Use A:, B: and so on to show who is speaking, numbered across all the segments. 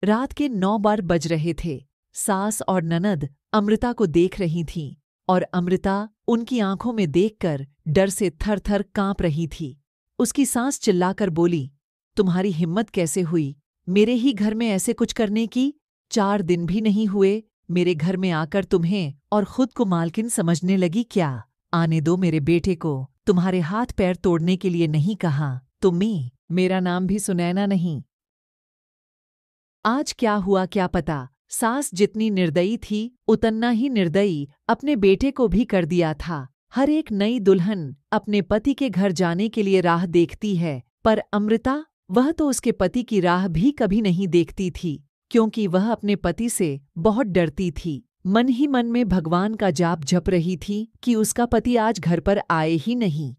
A: रात के 9 बार बज रहे थे। सास और ननद अमृता को देख रही थीं और अमृता उनकी आंखों में देखकर डर से थर-थर कांप रही थी। उसकी सास चिल्लाकर बोली, तुम्हारी हिम्मत कैसे हुई मेरे ही घर में ऐसे कुछ करने की? 4 दिन भी नहीं हुए मेरे घर में आकर तुम्हें और खुद को मालकिन समझने लगी क्या? आने दो मेरे बेटे को, तुम्हारे हाथ पैर तोड़ने के लिए नहीं कहा। तुम्ही, मेरा नाम भी सुनैना नहीं। आज क्या हुआ क्या पता। सास जितनी निर्दयी थी उतना ही निर्दयी अपने बेटे को भी कर दिया था। हर एक नई दुल्हन अपने पति के घर जाने के लिए राह देखती है, पर अमृता, वह तो उसके पति की राह भी कभी नहीं देखती थी, क्योंकि वह अपने पति से बहुत डरती थी। मन ही मन में भगवान का जाप जप रही थी कि उसका पति आज घर पर आए ही नहीं।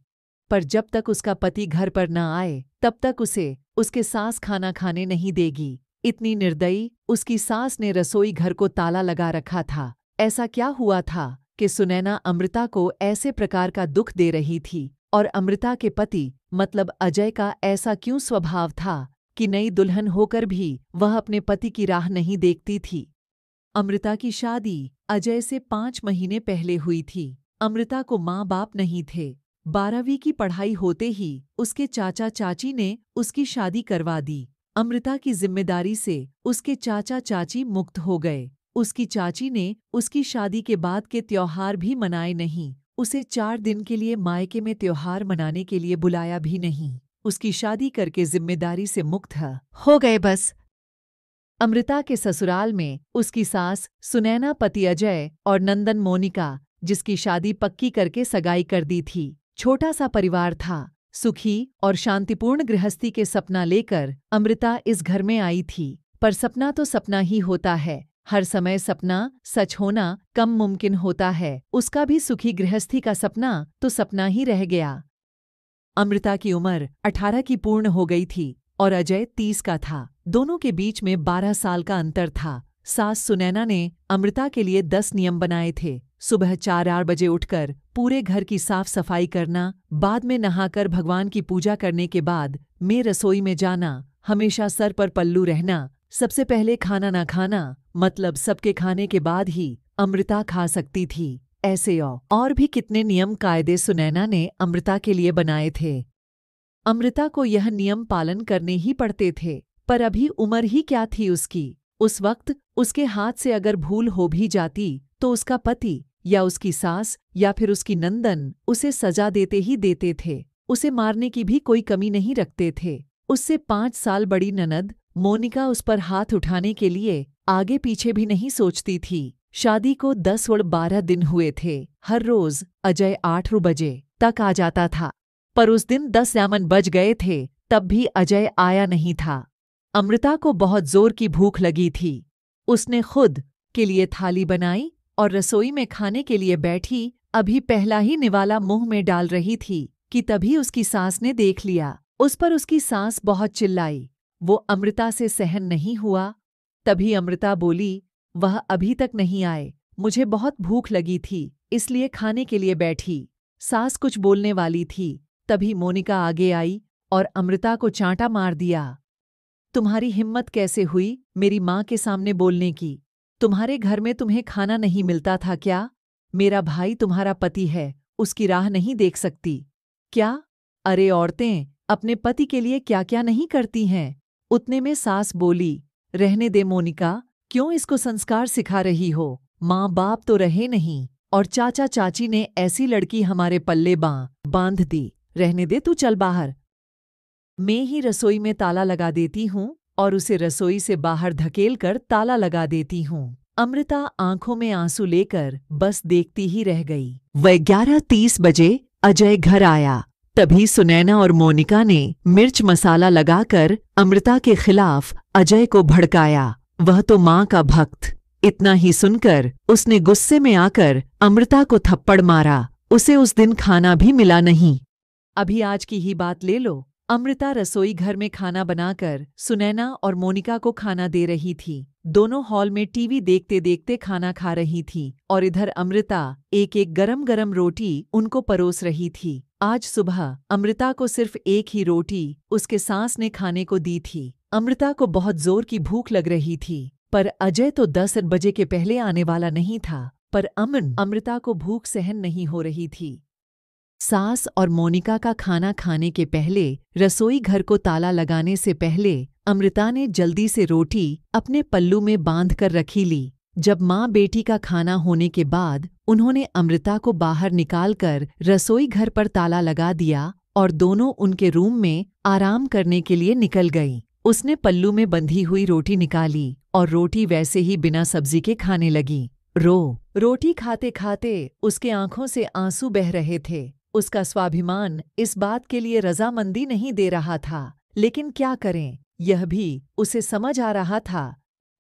A: पर जब तक उसका पति घर पर न आए तब तक उसे उसके सास खाना खाने नहीं देगी। इतनी निर्दयी उसकी सास ने रसोई घर को ताला लगा रखा था। ऐसा क्या हुआ था कि सुनैना अमृता को ऐसे प्रकार का दुख दे रही थी, और अमृता के पति मतलब अजय का ऐसा क्यों स्वभाव था कि नई दुल्हन होकर भी वह अपने पति की राह नहीं देखती थी। अमृता की शादी अजय से 5 महीने पहले हुई थी। अमृता को माँ बाप नहीं थे। 12वीं की पढ़ाई होते ही उसके चाचा चाची ने उसकी शादी करवा दी। अमृता की जिम्मेदारी से उसके चाचा चाची मुक्त हो गए। उसकी चाची ने उसकी शादी के बाद के त्योहार भी मनाए नहीं। उसे 4 दिन के लिए मायके में त्योहार मनाने के लिए बुलाया भी नहीं। उसकी शादी करके जिम्मेदारी से मुक्त हो गए बस। अमृता के ससुराल में उसकी सास सुनैना, पति अजय और नंदन मोनिका, जिसकी शादी पक्की करके सगाई कर दी थी। छोटा सा परिवार था। सुखी और शांतिपूर्ण गृहस्थी के सपना लेकर अमृता इस घर में आई थी। पर सपना तो सपना ही होता है। हर समय सपना सच होना कम मुमकिन होता है। उसका भी सुखी गृहस्थी का सपना तो सपना ही रह गया। अमृता की उम्र 18 की पूर्ण हो गई थी और अजय 30 का था। दोनों के बीच में 12 साल का अंतर था। सास सुनैना ने अमृता के लिए 10 नियम बनाए थे। सुबह 4 बजे उठकर पूरे घर की साफ सफाई करना, बाद में नहाकर भगवान की पूजा करने के बाद में रसोई में जाना, हमेशा सर पर पल्लू रहना, सबसे पहले खाना ना खाना, मतलब सबके खाने के बाद ही अमृता खा सकती थी। ऐसे और भी कितने नियम कायदे सुनैना ने अमृता के लिए बनाए थे। अमृता को यह नियम पालन करने ही पड़ते थे, पर अभी उम्र ही क्या थी उसकी। उस वक्त उसके हाथ से अगर भूल हो भी जाती तो उसका पति या उसकी सास या फिर उसकी नंदन उसे सजा देते ही देते थे। उसे मारने की भी कोई कमी नहीं रखते थे। उससे 5 साल बड़ी ननद मोनिका उस पर हाथ उठाने के लिए आगे पीछे भी नहीं सोचती थी। शादी को 10 और 12 दिन हुए थे। हर रोज अजय 8 बजे तक आ जाता था, पर उस दिन 10 यामन बज गए थे तब भी अजय आया नहीं था। अमृता को बहुत जोर की भूख लगी थी। उसने खुद के लिए थाली बनाई और रसोई में खाने के लिए बैठी। अभी पहला ही निवाला मुंह में डाल रही थी कि तभी उसकी सास ने देख लिया। उस पर उसकी सास बहुत चिल्लाई। वो अमृता से सहन नहीं हुआ। तभी अमृता बोली, वह अभी तक नहीं आए, मुझे बहुत भूख लगी थी इसलिए खाने के लिए बैठी। सास कुछ बोलने वाली थी, तभी मोनिका आगे आई और अमृता को चांटा मार दिया। तुम्हारी हिम्मत कैसे हुई मेरी माँ के सामने बोलने की? तुम्हारे घर में तुम्हें खाना नहीं मिलता था क्या? मेरा भाई तुम्हारा पति है, उसकी राह नहीं देख सकती क्या? अरे औरतें अपने पति के लिए क्या क्या नहीं करती हैं। उतने में सास बोली, रहने दे मोनिका, क्यों इसको संस्कार सिखा रही हो? माँ बाप तो रहे नहीं और चाचा चाची ने ऐसी लड़की हमारे पल्ले बांध दी। रहने दे, तू चल बाहर। मैं ही रसोई में ताला लगा देती हूँ और उसे रसोई से बाहर धकेल कर ताला लगा देती हूँ। अमृता आंखों में आंसू लेकर बस देखती ही रह गई। वह 11:30 बजे अजय घर आया। तभी सुनैना और मोनिका ने मिर्च मसाला लगाकर अमृता के खिलाफ अजय को भड़काया। वह तो माँ का भक्त। इतना ही सुनकर उसने गुस्से में आकर अमृता को थप्पड़ मारा। उसे उस दिन खाना भी मिला नहीं। अभी आज की ही बात ले लो। अमृता रसोई घर में खाना बनाकर सुनैना और मोनिका को खाना दे रही थी। दोनों हॉल में टीवी देखते देखते खाना खा रही थी और इधर अमृता एक एक गरम गरम रोटी उनको परोस रही थी। आज सुबह अमृता को सिर्फ एक ही रोटी उसके सास ने खाने को दी थी। अमृता को बहुत जोर की भूख लग रही थी, पर अजय तो 10 बजे के पहले आने वाला नहीं था। पर अमृता को भूख सहन नहीं हो रही थी। सास और मोनिका का खाना खाने के पहले रसोई घर को ताला लगाने से पहले अमृता ने जल्दी से रोटी अपने पल्लू में बांध कर रखी ली। जब माँ बेटी का खाना होने के बाद उन्होंने अमृता को बाहर निकालकर रसोई घर पर ताला लगा दिया और दोनों उनके रूम में आराम करने के लिए निकल गईं। उसने पल्लू में बंधी हुई रोटी निकाली और रोटी वैसे ही बिना सब्जी के खाने लगी। रोटी खाते खाते उसके आंखों से आंसू बह रहे थे। उसका स्वाभिमान इस बात के लिए रजामंदी नहीं दे रहा था, लेकिन क्या करें, यह भी उसे समझ आ रहा था।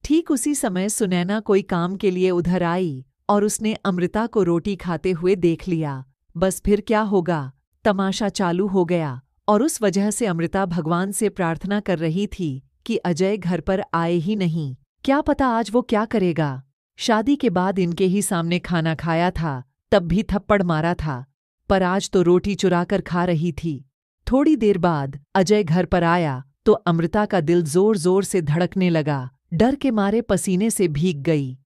A: ठीक उसी समय सुनैना कोई काम के लिए उधर आई और उसने अमृता को रोटी खाते हुए देख लिया। बस फिर क्या होगा, तमाशा चालू हो गया और उस वजह से अमृता भगवान से प्रार्थना कर रही थी कि अजय घर पर आए ही नहीं। क्या पता आज वो क्या करेगा। शादी के बाद इनके ही सामने खाना खाया था, तब भी थप्पड़ मारा था, पर आज तो रोटी चुराकर खा रही थी। थोड़ी देर बाद अजय घर पर आया तो अमृता का दिल जोर जोर से धड़कने लगा। डर के मारे पसीने से भीग गई।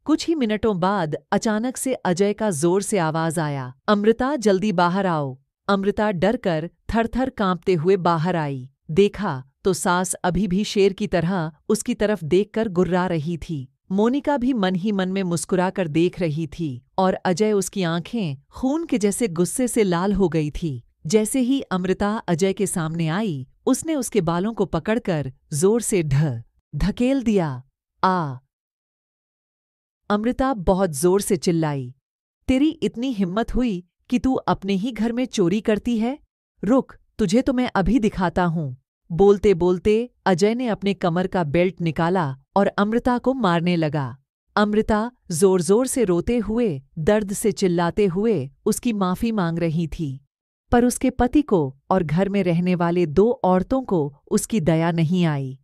A: कुछ ही मिनटों बाद अचानक से अजय का जोर से आवाज आया, अमृता जल्दी बाहर आओ। अमृता डर कर थर-थर कांपते हुए बाहर आई। देखा तो सास अभी भी शेर की तरह उसकी तरफ देखकर गुर्रा रही थी। मोनिका भी मन ही मन में मुस्कुराकर देख रही थी और अजय उसकी आंखें खून के जैसे गुस्से से लाल हो गई थी। जैसे ही अमृता अजय के सामने आई, उसने उसके बालों को पकड़कर जोर से धकेल दिया। अमृता बहुत जोर से चिल्लाई, तेरी इतनी हिम्मत हुई कि तू अपने ही घर में चोरी करती है? रुक, तुझे तो मैं अभी दिखाता हूँ। बोलते बोलते अजय ने अपने कमर का बेल्ट निकाला और अमृता को मारने लगा। अमृता जोर जोर से रोते हुए, दर्द से चिल्लाते हुए उसकी माफी मांग रही थी, पर उसके पति को और घर में रहने वाले 2 औरतों को उसकी दया नहीं आई।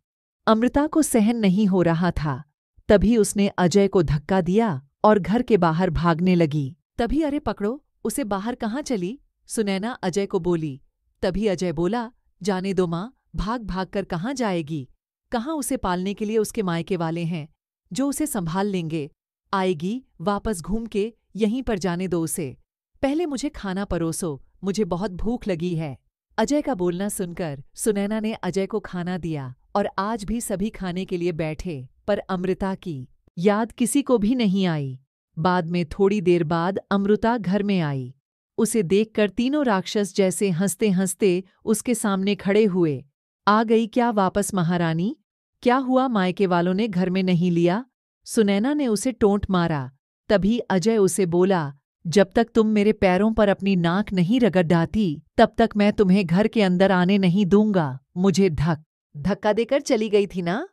A: अमृता को सहन नहीं हो रहा था। तभी उसने अजय को धक्का दिया और घर के बाहर भागने लगी। तभी अरे पकड़ो, उसे बाहर कहाँ चली? सुनैना अजय को बोली। तभी अजय बोला, जाने दो माँ, भाग भाग कर कहाँ जाएगी? कहाँ उसे पालने के लिए उसके मायके वाले हैं जो उसे संभाल लेंगे। आएगी वापस घूम के, यहीं पर जाने दो उसे। पहले मुझे खाना परोसो, मुझे बहुत भूख लगी है। अजय का बोलना सुनकर सुनैना ने अजय को खाना दिया और आज भी सभी खाने के लिए बैठे, पर अमृता की याद किसी को भी नहीं आई। बाद में थोड़ी देर बाद अमृता घर में आई। उसे देखकर तीनों राक्षस जैसे हंसते हंसते उसके सामने खड़े हुए। आ गई क्या वापस महारानी? क्या हुआ, मायके वालों ने घर में नहीं लिया? सुनैना ने उसे टोंट मारा। तभी अजय उसे बोला, जब तक तुम मेरे पैरों पर अपनी नाक नहीं रगड़ाती, तब तक मैं तुम्हें घर के अंदर आने नहीं दूंगा। मुझे धक्का देकर चली गई थी ना?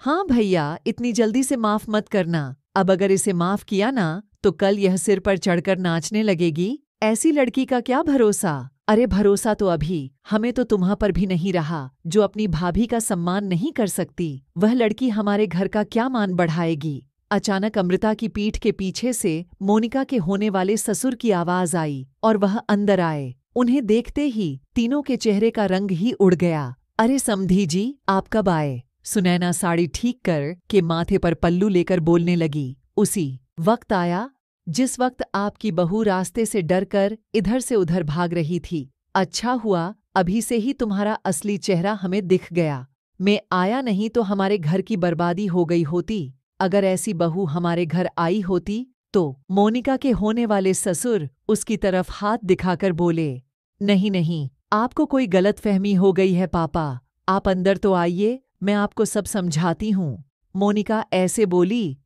A: हाँ भैया, इतनी जल्दी से माफ मत करना। अब अगर इसे माफ किया ना तो कल यह सिर पर चढ़कर नाचने लगेगी। ऐसी लड़की का क्या भरोसा? अरे भरोसा तो अभी हमें तो तुम्हां पर भी नहीं रहा, जो अपनी भाभी का सम्मान नहीं कर सकती। वह लड़की हमारे घर का क्या मान बढ़ाएगी? अचानक अमृता की पीठ के पीछे से मोनिका के होने वाले ससुर की आवाज आई और वह अंदर आए। उन्हें देखते ही तीनों के चेहरे का रंग ही उड़ गया। अरे समधी जी, आप कब आए? सुनैना साड़ी ठीक कर के माथे पर पल्लू लेकर बोलने लगी। उसी वक्त आया जिस वक्त आपकी बहू रास्ते से डरकर इधर से उधर भाग रही थी। अच्छा हुआ अभी से ही तुम्हारा असली चेहरा हमें दिख गया। मैं आया नहीं तो हमारे घर की बर्बादी हो गई होती। अगर ऐसी बहू हमारे घर आई होती तो मोनिका के होने वाले ससुर उसकी तरफ हाथ दिखाकर बोले, नहीं नहीं, आपको कोई गलतफहमी हो गई है पापा, आप अंदर तो आइए, मैं आपको सब समझाती हूँ। मोनिका ऐसे बोली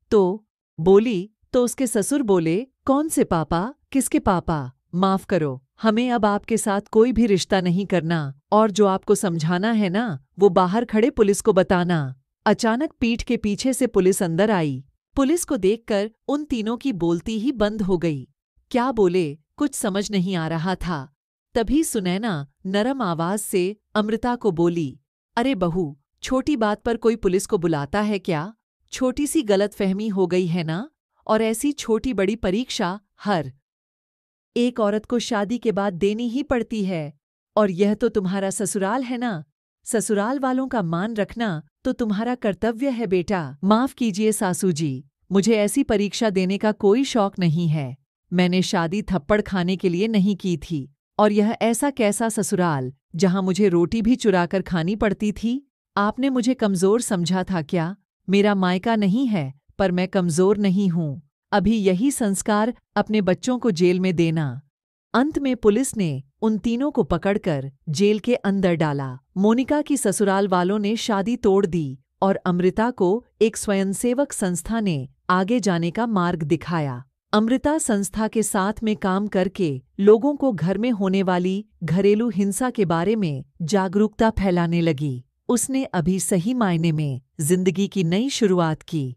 A: तो उसके ससुर बोले, कौन से पापा? किसके पापा? माफ करो, हमें अब आपके साथ कोई भी रिश्ता नहीं करना, और जो आपको समझाना है ना, वो बाहर खड़े पुलिस को बताना। अचानक पीठ के पीछे से पुलिस अंदर आई। पुलिस को देखकर उन तीनों की बोलती ही बंद हो गई। क्या बोले कुछ समझ नहीं आ रहा था। तभी सुनैना नरम आवाज से अमृता को बोली, अरे बहू, छोटी बात पर कोई पुलिस को बुलाता है क्या? छोटी सी गलतफहमी हो गई है ना, और ऐसी छोटी बड़ी परीक्षा हर एक औरत को शादी के बाद देनी ही पड़ती है। और यह तो तुम्हारा ससुराल है ना, ससुराल वालों का मान रखना तो तुम्हारा कर्तव्य है बेटा। माफ कीजिए सासू जी, मुझे ऐसी परीक्षा देने का कोई शौक नहीं है। मैंने शादी थप्पड़ खाने के लिए नहीं की थी। और यह ऐसा कैसा ससुराल जहां मुझे रोटी भी चुराकर खानी पड़ती थी? आपने मुझे कमजोर समझा था क्या? मेरा मायका नहीं है, पर मैं कमजोर नहीं हूं। अभी यही संस्कार अपने बच्चों को जेल में देना। अंत में पुलिस ने उन तीनों को पकड़कर जेल के अंदर डाला। मोनिका की ससुराल वालों ने शादी तोड़ दी और अमृता को एक स्वयंसेवक संस्था ने आगे जाने का मार्ग दिखाया। अमृता संस्था के साथ में काम करके लोगों को घर में होने वाली घरेलू हिंसा के बारे में जागरूकता फैलाने लगी। उसने अभी सही मायने में जिंदगी की नई शुरुआत की।